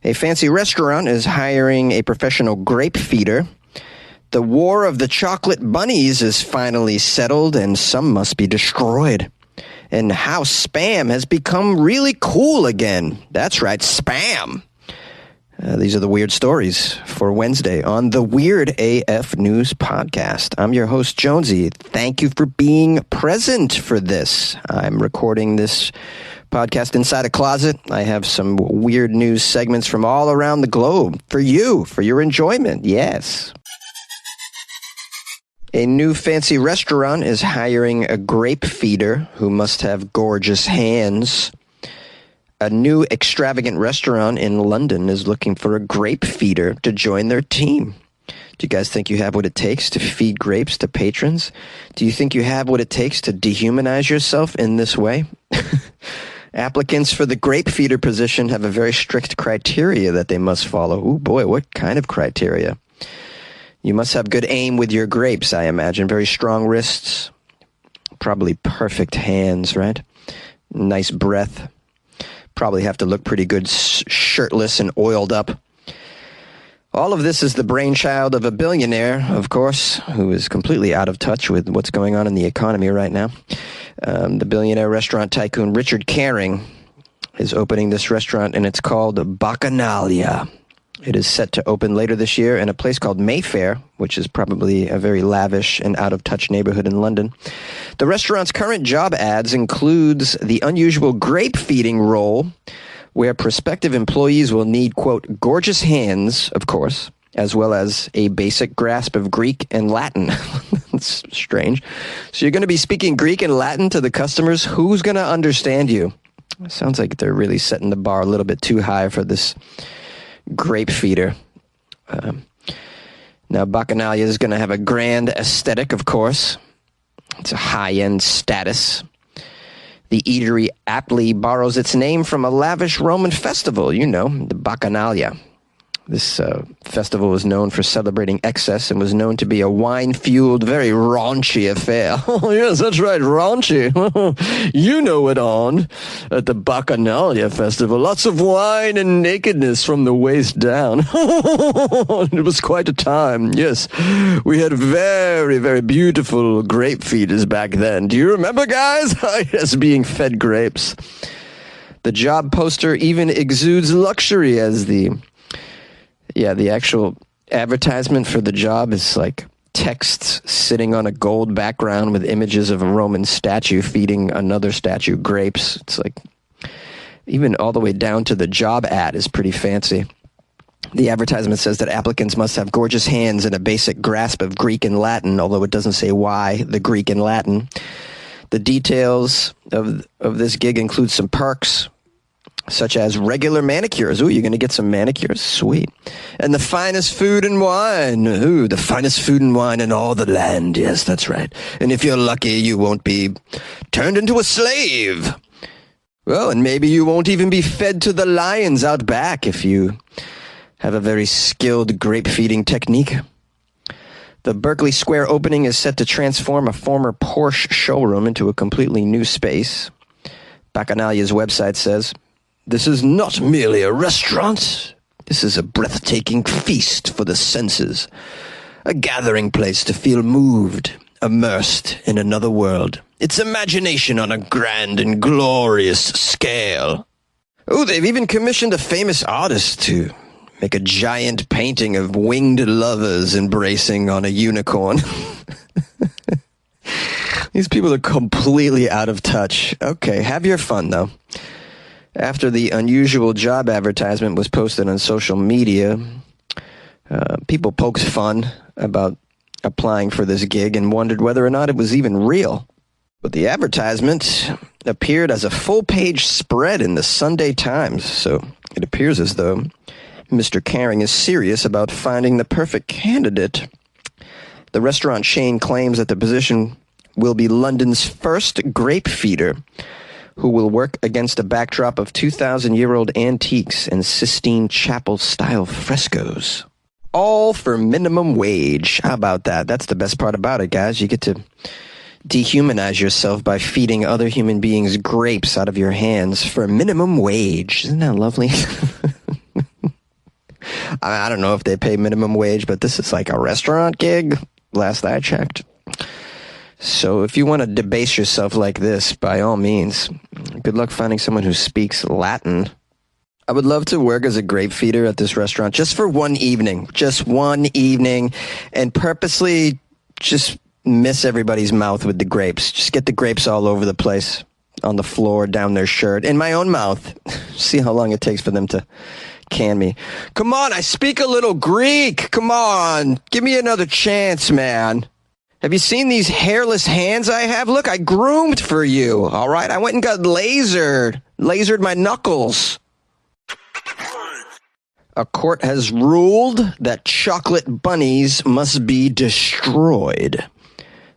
A fancy restaurant is hiring a professional grape feeder. The war of the chocolate bunnies is finally settled, and some must be destroyed. And how Spam has become really cool again. That's right, Spam. These are the weird stories for Wednesday on the Weird AF News Podcast. I'm your host, Jonesy. Thank you for being present for this. I'm recording this podcast inside a closet. I have some weird news segments from all around the globe for you, for your enjoyment. Yes. A new fancy restaurant is hiring a grape feeder who must have gorgeous hands. A new extravagant restaurant in London is looking for a grape feeder to join their team. Do you guys think you have what it takes to feed grapes to patrons? Do you think you have what it takes to dehumanize yourself in this way? Applicants for the grape feeder position have a very strict criteria that they must follow. Oh boy, what kind of criteria? You must have good aim with your grapes, I imagine. Very strong wrists. Probably perfect hands, right? Nice breath. Probably have to look pretty good shirtless and oiled up. All of this is the brainchild of a billionaire, of course, who is completely out of touch with what's going on in the economy right now. The billionaire restaurant tycoon Richard Caring is opening this restaurant, and it's called Bacchanalia. It is set to open later this year in a place called Mayfair, which is probably a very lavish and out-of-touch neighborhood in London. The restaurant's current job ads includes the unusual grape feeding role, where prospective employees will need, quote, gorgeous hands, of course, as well as a basic grasp of Greek and Latin. That's strange. So you're going to be speaking Greek and Latin to the customers. Who's going to understand you? It sounds like they're really setting the bar a little bit too high for this grape feeder. Now, Bacchanalia is going to have a grand aesthetic, of course. It's a high-end status. The eatery aptly borrows its name from a lavish Roman festival, you know, the Bacchanalia. This festival was known for celebrating excess and was known to be a wine-fueled, very raunchy affair. Oh, yes, that's right, raunchy. You know it on at the Bacchanalia Festival. Lots of wine and nakedness from the waist down. It was quite a time, yes. We had very, very beautiful grape feeders back then. Do you remember, guys? Yes, being fed grapes. The job poster even exudes luxury as the actual advertisement for the job is like texts sitting on a gold background with images of a Roman statue feeding another statue grapes. It's like, even all the way down to the job ad is pretty fancy. The advertisement says that applicants must have gorgeous hands and a basic grasp of Greek and Latin, although it doesn't say why the Greek and Latin. The details of this gig include some perks, such as regular manicures. Ooh, you're going to get some manicures? Sweet. And the finest food and wine. Ooh, the finest food and wine in all the land. Yes, that's right. And if you're lucky, you won't be turned into a slave. Well, and maybe you won't even be fed to the lions out back if you have a very skilled grape feeding technique. The Berkeley Square opening is set to transform a former Porsche showroom into a completely new space. Bacchanalia's website says, "This is not merely a restaurant. This is a breathtaking feast for the senses, a gathering place to feel moved, immersed in another world. It's imagination on a grand and glorious scale." Oh, they've even commissioned a famous artist to make a giant painting of winged lovers embracing on a unicorn. These people are completely out of touch. Okay, have your fun, though. After the unusual job advertisement was posted on social media, people poked fun about applying for this gig and wondered whether or not it was even real. But the advertisement appeared as a full-page spread in the Sunday Times, so it appears as though Mr. Caring is serious about finding the perfect candidate. The restaurant chain claims that the position will be London's first grape feeder, who will work against a backdrop of 2,000-year-old antiques and Sistine Chapel-style frescoes. All for minimum wage. How about that? That's the best part about it, guys. You get to dehumanize yourself by feeding other human beings grapes out of your hands for minimum wage. Isn't that lovely? I don't know if they pay minimum wage, but this is like a restaurant gig, last I checked. So if you want to debase yourself like this, by all means, good luck finding someone who speaks Latin. I would love to work as a grape feeder at this restaurant just for one evening, and purposely just miss everybody's mouth with the grapes. Just get the grapes all over the place, on the floor, down their shirt, in my own mouth. See how long it takes for them to can me. Come on, I speak a little Greek. Come on, give me another chance, man. Have you seen these hairless hands I have? Look, I groomed for you, all right? I went and got lasered my knuckles. A court has ruled that chocolate bunnies must be destroyed.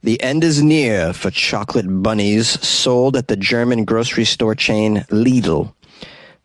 The end is near for chocolate bunnies sold at the German grocery store chain Lidl.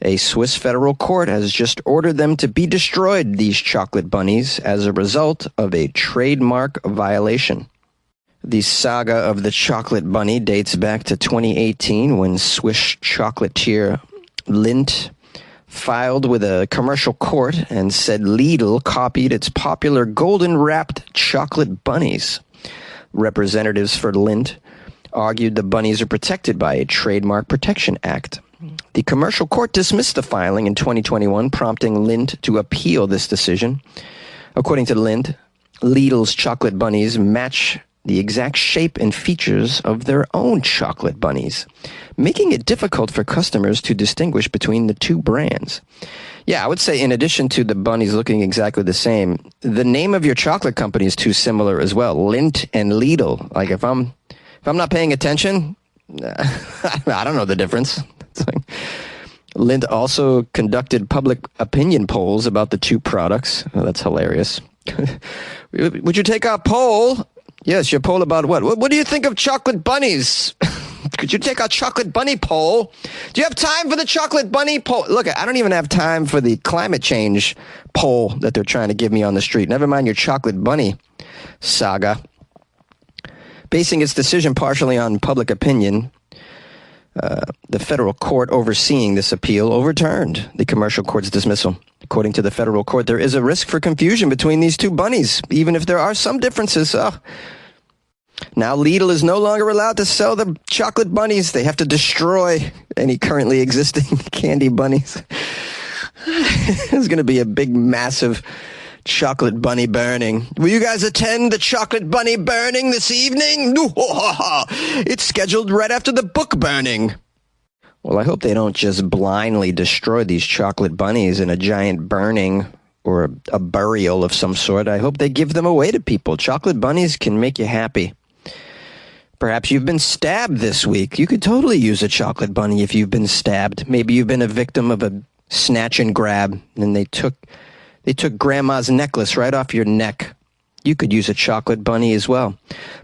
A Swiss federal court has just ordered them to be destroyed, these chocolate bunnies, as a result of a trademark violation. The saga of the chocolate bunny dates back to 2018 when Swiss chocolatier Lindt filed with a commercial court and said Lidl copied its popular golden-wrapped chocolate bunnies. Representatives for Lindt argued the bunnies are protected by a Trademark Protection Act. The commercial court dismissed the filing in 2021, prompting Lindt to appeal this decision. According to Lindt, Lidl's chocolate bunnies match the exact shape and features of their own chocolate bunnies, making it difficult for customers to distinguish between the two brands. Yeah, I would say in addition to the bunnies looking exactly the same, the name of your chocolate company is too similar as well. Lindt and Lidl. Like if I'm not paying attention, I don't know the difference. Lindt also conducted public opinion polls about the two products. Oh, that's hilarious. Would you take our poll? Yes, your poll about what? What do you think of chocolate bunnies? Could you take our chocolate bunny poll? Do you have time for the chocolate bunny poll? Look, I don't even have time for the climate change poll that they're trying to give me on the street. Never mind your chocolate bunny saga. Basing its decision partially on public opinion, the federal court overseeing this appeal overturned the commercial court's dismissal. According to the federal court, there is a risk for confusion between these two bunnies, even if there are some differences. Now Lidl is no longer allowed to sell the chocolate bunnies. They have to destroy any currently existing candy bunnies. There's going to be a big, massive chocolate bunny burning. Will you guys attend the chocolate bunny burning this evening? It's scheduled right after the book burning. Well, I hope they don't just blindly destroy these chocolate bunnies in a giant burning or a burial of some sort. I hope they give them away to people. Chocolate bunnies can make you happy. Perhaps you've been stabbed this week. You could totally use a chocolate bunny if you've been stabbed. Maybe you've been a victim of a snatch and grab, and they took grandma's necklace right off your neck. You could use a chocolate bunny as well.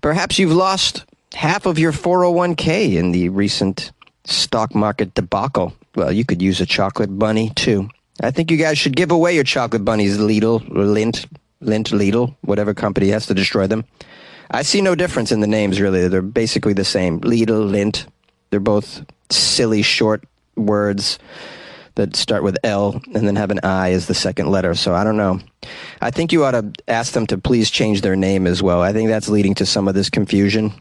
Perhaps you've lost half of your 401k in the recent stock market debacle. Well, you could use a chocolate bunny too. I think you guys should give away your chocolate bunnies, Lidl or Lindt, Lidl, whatever company has to destroy them. I see no difference in the names, really. They're basically the same. Lidl, Lindt. They're both silly short words that start with L and then have an I as the second letter. So I don't know. I think you ought to ask them to please change their name as well. I think that's leading to some of this confusion.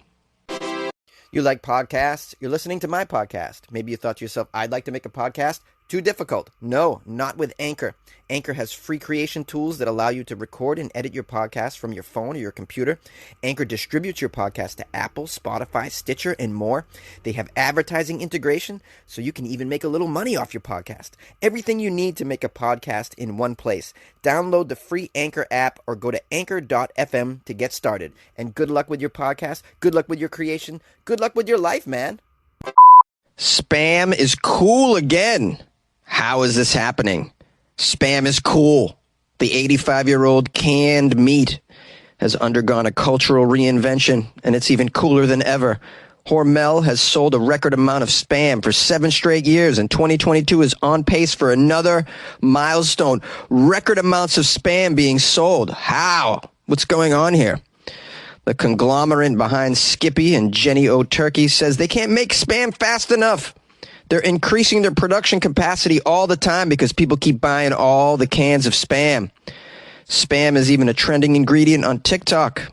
You like podcasts? You're listening to my podcast. Maybe you thought to yourself, I'd like to make a podcast. Too difficult. No, not with Anchor. Anchor has free creation tools that allow you to record and edit your podcast from your phone or your computer. Anchor distributes your podcast to Apple, Spotify, Stitcher, and more. They have advertising integration, so you can even make a little money off your podcast. Everything you need to make a podcast in one place. Download the free Anchor app or go to anchor.fm to get started. And good luck with your podcast. Good luck with your creation. Good luck with your life, man. Spam is cool again. How is this happening? Spam is cool. The 85-year-old canned meat has undergone a cultural reinvention, and it's even cooler than ever. Hormel has sold a record amount of Spam for 7 straight years, and 2022 is on pace for another milestone. Record amounts of Spam being sold. How? What's going on here? The conglomerate behind Skippy and Jenny O Turkey says they can't make Spam fast enough. They're increasing their production capacity all the time because people keep buying all the cans of Spam. Spam is even a trending ingredient on TikTok.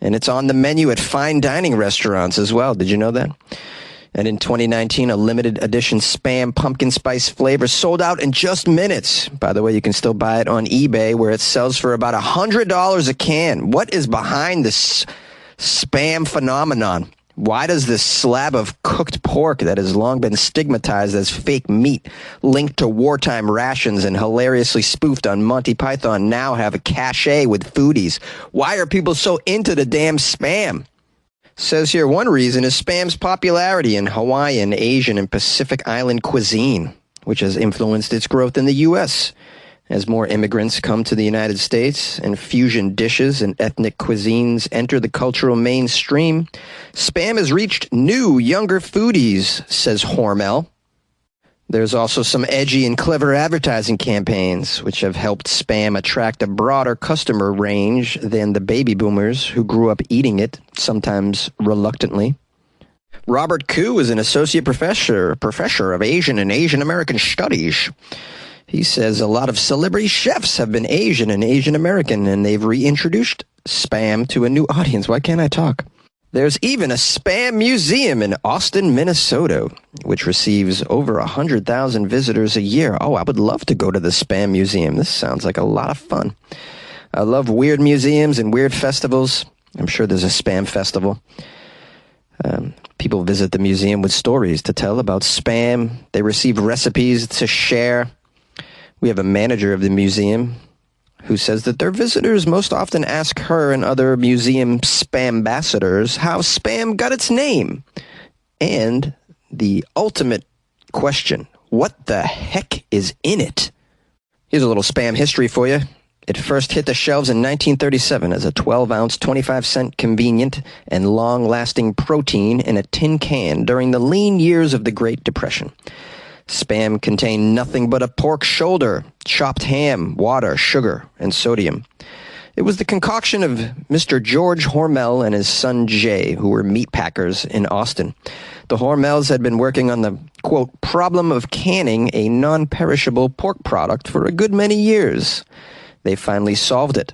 And it's on the menu at fine dining restaurants as well. Did you know that? And in 2019, a limited edition Spam pumpkin spice flavor sold out in just minutes. By the way, you can still buy it on eBay, where it sells for about $100 a can. What is behind this Spam phenomenon? Why does this slab of cooked pork that has long been stigmatized as fake meat, linked to wartime rations and hilariously spoofed on Monty Python, now have a cachet with foodies? Why are people so into the damn Spam? Says here one reason is Spam's popularity in Hawaiian, Asian, and Pacific Island cuisine, which has influenced its growth in the U.S. As more immigrants come to the United States and fusion dishes and ethnic cuisines enter the cultural mainstream, Spam has reached new, younger foodies, says Hormel. There's also some edgy and clever advertising campaigns, which have helped Spam attract a broader customer range than the baby boomers who grew up eating it, sometimes reluctantly. Robert Koo is an associate professor of Asian and Asian American studies. He says a lot of celebrity chefs have been Asian and Asian American, and they've reintroduced Spam to a new audience. Why can't I talk? There's even a Spam museum in Austin, Minnesota, which receives over 100,000 visitors a year. Oh, I would love to go to the Spam museum. This sounds like a lot of fun. I love weird museums and weird festivals. I'm sure there's a Spam festival. People visit the museum with stories to tell about Spam. They receive recipes to share. We have a manager of the museum who says that their visitors most often ask her and other museum Spam-ambassadors how Spam got its name. And the ultimate question, what the heck is in it? Here's a little Spam history for you. It first hit the shelves in 1937 as a 12-ounce, 25-cent convenient and long-lasting protein in a tin can during the lean years of the Great Depression. Spam contained nothing but a pork shoulder, chopped ham, water, sugar, and sodium. It was the concoction of Mr. George Hormel and his son Jay, who were meat packers in Austin. The Hormels had been working on the, quote, problem of canning a non-perishable pork product for a good many years. They finally solved it.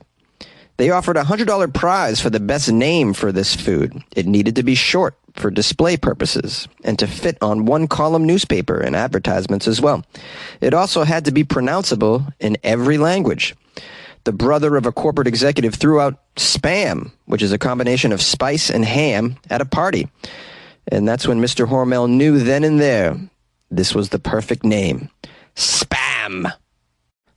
They offered a $100 prize for the best name for this food. It needed to be short for display purposes and to fit on one-column newspaper and advertisements as well. It also had to be pronounceable in every language. The brother of a corporate executive threw out Spam, which is a combination of spice and ham, at a party. And that's when Mr. Hormel knew then and there this was the perfect name. Spam!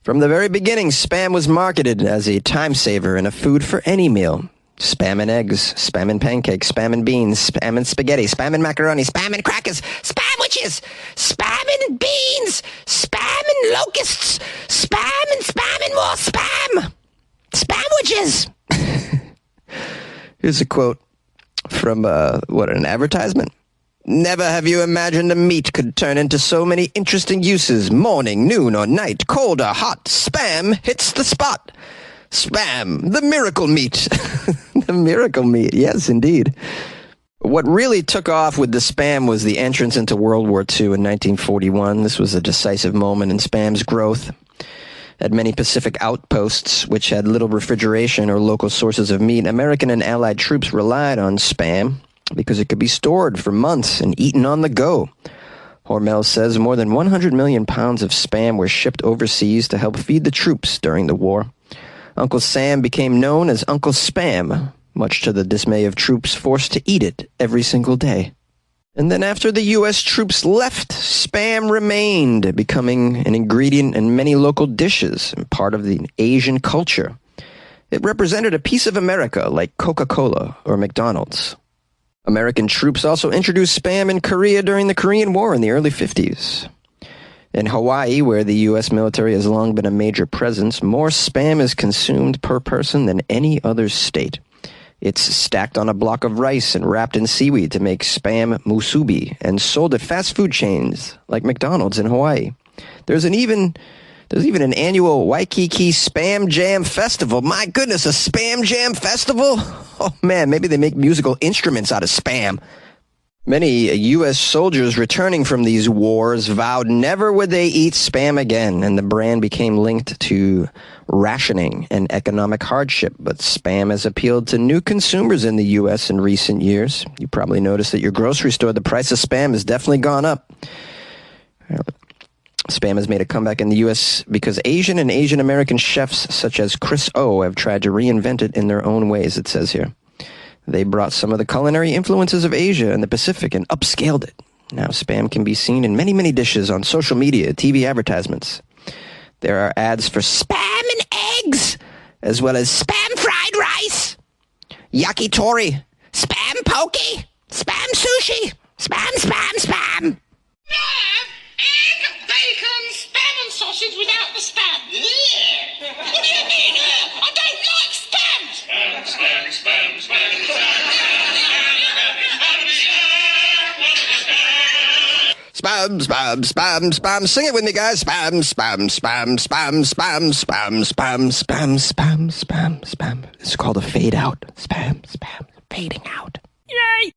From the very beginning, Spam was marketed as a time saver and a food for any meal. Spam and eggs, Spam and pancakes, Spam and beans, Spam and spaghetti, Spam and macaroni, Spam and crackers, Spamwiches, Spam and beans, Spam and locusts, Spam and more Spam! Spamwiches! Here's a quote from, an advertisement? Never have you imagined a meat could turn into so many interesting uses. Morning, noon, or night, cold or hot, Spam hits the spot. Spam, the miracle meat. The miracle meat, yes, indeed. What really took off with the Spam was the entrance into World War II in 1941. This was a decisive moment in Spam's growth. At many Pacific outposts, which had little refrigeration or local sources of meat, American and Allied troops relied on Spam because it could be stored for months and eaten on the go. Hormel says more than 100 million pounds of Spam were shipped overseas to help feed the troops during the war. Uncle Sam became known as Uncle Spam, much to the dismay of troops forced to eat it every single day. And then after the U.S. troops left, Spam remained, becoming an ingredient in many local dishes and part of the Asian culture. It represented a piece of America like Coca-Cola or McDonald's. American troops also introduced Spam in Korea during the Korean War in the early 50s. In Hawaii, where the U.S. military has long been a major presence, more Spam is consumed per person than any other state. It's stacked on a block of rice and wrapped in seaweed to make Spam musubi and sold at fast food chains like McDonald's in Hawaii. There's even an annual Waikiki Spam Jam Festival. My goodness, a Spam Jam Festival? Oh man, maybe they make musical instruments out of Spam. Many U.S. soldiers returning from these wars vowed never would they eat Spam again, and the brand became linked to rationing and economic hardship. But Spam has appealed to new consumers in the U.S. in recent years. You probably noticed at your grocery store the price of Spam has definitely gone up. Spam has made a comeback in the U.S. because Asian and Asian American chefs such as Chris O have tried to reinvent it in their own ways, it says here. They brought some of the culinary influences of Asia and the Pacific and upscaled it. Now, Spam can be seen in many, many dishes on social media, TV advertisements. There are ads for Spam and eggs, as well as Spam fried rice, yakitori, Spam poke, Spam sushi, Spam. Egg, bacon, Spam and sausage without the Spam. Yeah. What do you mean? I don't like Spam. Spam. Spam. Sing it with me, guys. Spam. It's called a fade out. Spam. Fading out. Yay!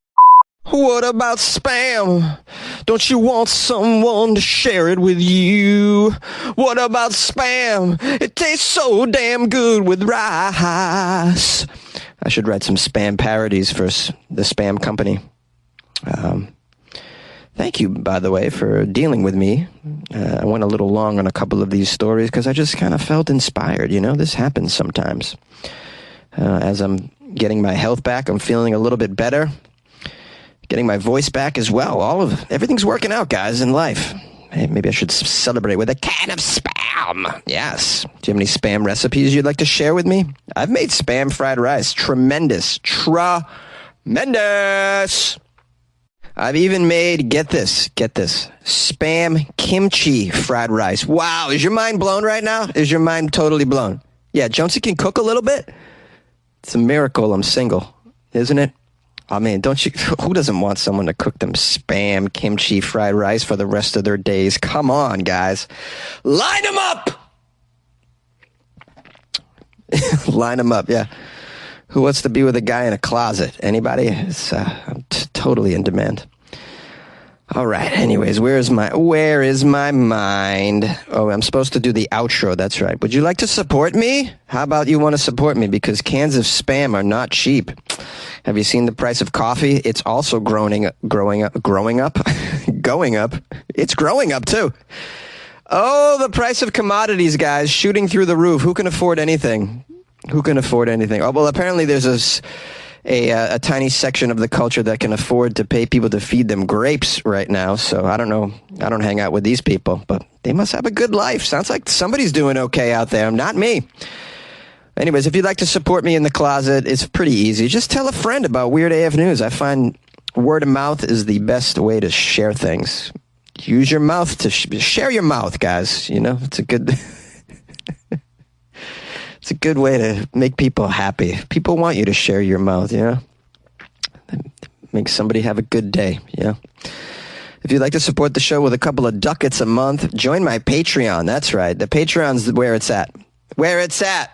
What about Spam? Don't you want someone to share it with you? What about Spam? It tastes so damn good with rice. I should write some Spam parodies for the Spam company. Thank you, by the way, for dealing with me. I went a little long on a couple of these stories because I just kind of felt inspired. You know, this happens sometimes. As I'm getting my health back, I'm feeling a little bit better. Getting my voice back as well. Everything's working out, guys, in life. Hey, maybe I should celebrate with a can of Spam. Yes. Do you have any Spam recipes you'd like to share with me? I've made Spam fried rice. Tremendous. I've even made, get this, Spam kimchi fried rice. Wow, is your mind blown right now? Is your mind totally blown? Yeah, Jonesy can cook a little bit. It's a miracle I'm single, isn't it? I mean, who doesn't want someone to cook them Spam kimchi fried rice for the rest of their days? Come on, guys. Line them up! Line them up, yeah. Who wants to be with a guy in a closet? Anybody? I'm totally in demand. All right. Anyways, where is my mind? Oh, I'm supposed to do the outro. That's right. Would you like to support me? How about you want to support me? Because cans of Spam are not cheap. Have you seen the price of coffee? It's also growing up. It's growing up too. Oh, the price of commodities, guys, shooting through the roof. Who can afford anything? Oh, well, apparently there's a tiny section of the culture that can afford to pay people to feed them grapes right now. So I don't know. I don't hang out with these people, but they must have a good life. Sounds like somebody's doing okay out there. Not me. Anyways, if you'd like to support me in the closet, it's pretty easy. Just tell a friend about Weird AF News. I find word of mouth is the best way to share things. Use your mouth to share your mouth, guys. You know, it's a good... It's a good way to make people happy. People want you to share your mouth, you know? Make somebody have a good day, you know? If you'd like to support the show with a couple of ducats a month, join my Patreon. That's right. The Patreon's where it's at. Where it's at.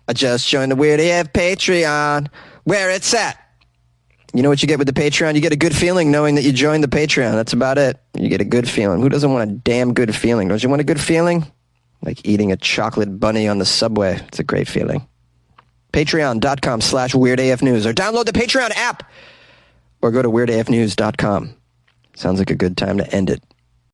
I just joined the Weird AF Patreon. Where it's at. You know what you get with the Patreon? You get a good feeling knowing that you joined the Patreon. That's about it. You get a good feeling. Who doesn't want a damn good feeling? Don't you want a good feeling? Like eating a chocolate bunny on the subway. It's a great feeling. Patreon.com/WeirdAFNews. Or download the Patreon app. Or go to WeirdAFNews.com. Sounds like a good time to end it.